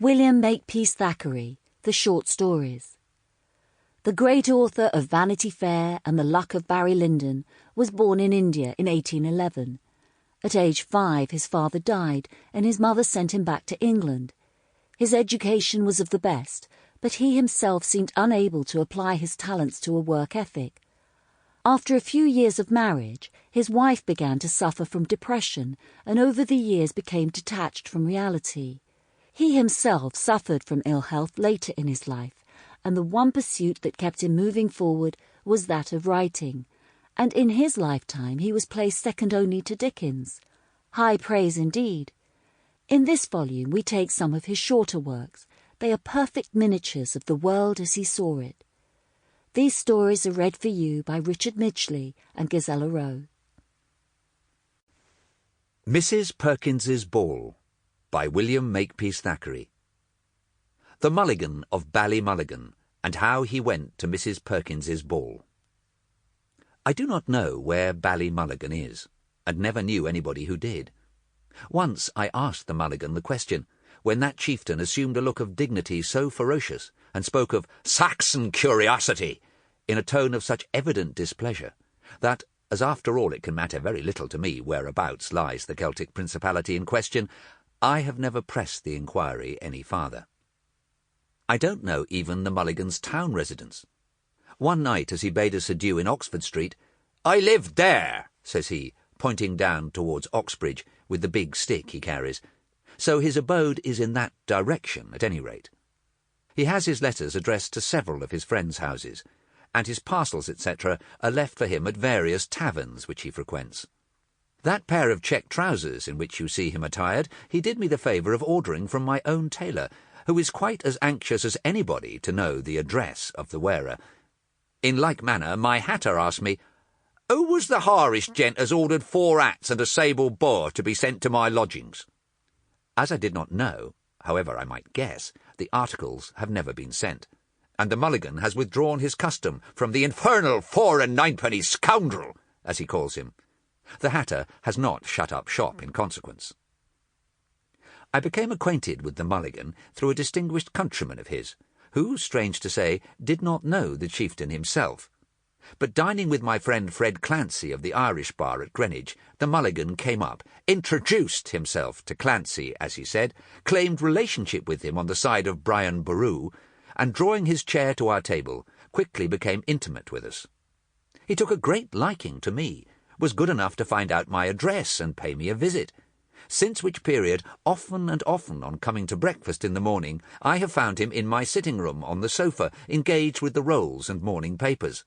William Makepeace Thackeray, The Short Stories. The great author of Vanity Fair and The Luck of Barry Lyndon was born in India in 1811. At age 5, his father died and his mother sent him back to England. His education was of the best, but he himself seemed unable to apply his talents to a work ethic. After a few years of marriage, his wife began to suffer from depression and over the years became detached from reality. He himself suffered from ill health later in his life, and the one pursuit that kept him moving forward was that of writing, and in his lifetime he was placed second only to Dickens. High praise indeed. In this volume we take some of his shorter works. They are perfect miniatures of the world as he saw it. These stories are read for you by Richard Mitchley and Ghizela Rowe. Mrs. Perkins's Ball by William Makepeace Thackeray. The Mulligan of Ballymulligan, and how he went to Mrs. Perkins's ball. I do not know where Ballymulligan is, and never knew anybody who did. Once I asked the Mulligan the question, when that chieftain assumed a look of dignity so ferocious, and spoke of Saxon curiosity in a tone of such evident displeasure, that, as after all it can matter very little to me whereabouts lies the Celtic principality in question, I have never pressed the inquiry any farther. I don't know even the Mulligan's town residence. One night, as he bade us adieu in Oxford Street, "I live there," says he, pointing down towards Oxbridge with the big stick he carries. So his abode is in that direction, at any rate. He has his letters addressed to several of his friends' houses, and his parcels, etc., are left for him at various taverns which he frequents. That pair of check trousers in which you see him attired, he did me the favour of ordering from my own tailor, who is quite as anxious as anybody to know the address of the wearer. In like manner, my hatter asked me, "Who was the Harish gent as ordered 4 hats and a sable boar to be sent to my lodgings?" As I did not know, however I might guess, the articles have never been sent, and the Mulligan has withdrawn his custom from the infernal 4 and 9 scoundrel, as he calls him. The hatter has not shut up shop in consequence. I became acquainted with the Mulligan through a distinguished countryman of his, who, strange to say, did not know the chieftain himself. But dining with my friend Fred Clancy of the Irish Bar at Greenwich, the Mulligan came up, introduced himself to Clancy, as he said, claimed relationship with him on the side of Brian Boru, and drawing his chair to our table, quickly became intimate with us. He took a great liking to me, was good enough to find out my address and pay me a visit, since which period, often and often on coming to breakfast in the morning, I have found him in my sitting-room on the sofa, engaged with the rolls and morning papers.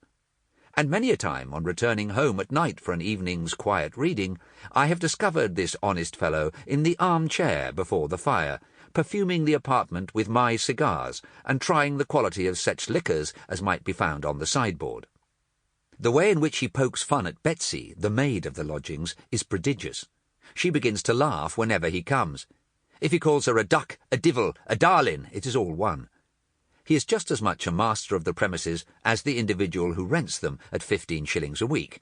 And many a time, on returning home at night for an evening's quiet reading, I have discovered this honest fellow in the arm-chair before the fire, perfuming the apartment with my cigars, and trying the quality of such liquors as might be found on the sideboard. The way in which he pokes fun at Betsy, the maid of the lodgings, is prodigious. She begins to laugh whenever he comes. If he calls her a duck, a divil, a darling, it is all one. He is just as much a master of the premises as the individual who rents them at 15 shillings a week.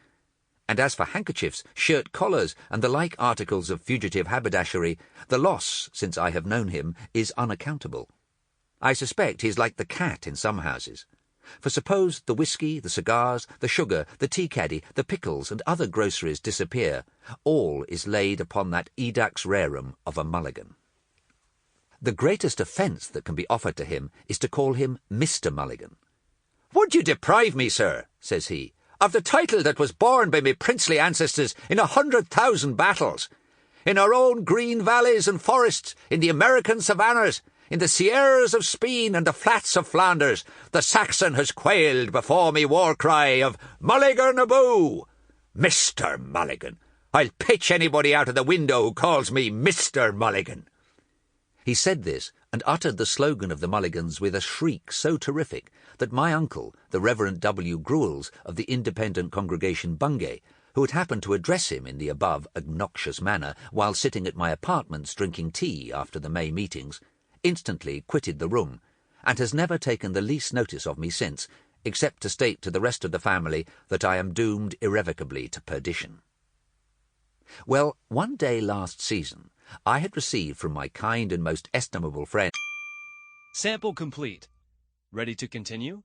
And as for handkerchiefs, shirt collars, and the like articles of fugitive haberdashery, the loss, since I have known him, is unaccountable. I suspect he is like the cat in some houses. For suppose the whisky, the cigars, the sugar, the tea-caddy, the pickles, and other groceries disappear, all is laid upon that edax rerum of a Mulligan. The greatest offence that can be offered to him is to call him Mr. Mulligan. "Would you deprive me, sir," says he, "of the title that was borne by me princely ancestors in 100,000 battles, in our own green valleys and forests, in the American savannas, in the Sierras of Spain and the flats of Flanders, the Saxon has quailed before me war cry of Mulligan aboo! Mr. Mulligan! I'll pitch anybody out of the window who calls me Mr. Mulligan." He said this, and uttered the slogan of the Mulligans with a shriek so terrific that my uncle, the Reverend W. Gruels of the Independent Congregation Bungay, who had happened to address him in the above obnoxious manner while sitting at my apartments drinking tea after the May meetings, instantly quitted the room, and has never taken the least notice of me since, except to state to the rest of the family that I am doomed irrevocably to perdition. Well, one day last season, I had received from my kind and most estimable friend Sample complete. Ready to continue?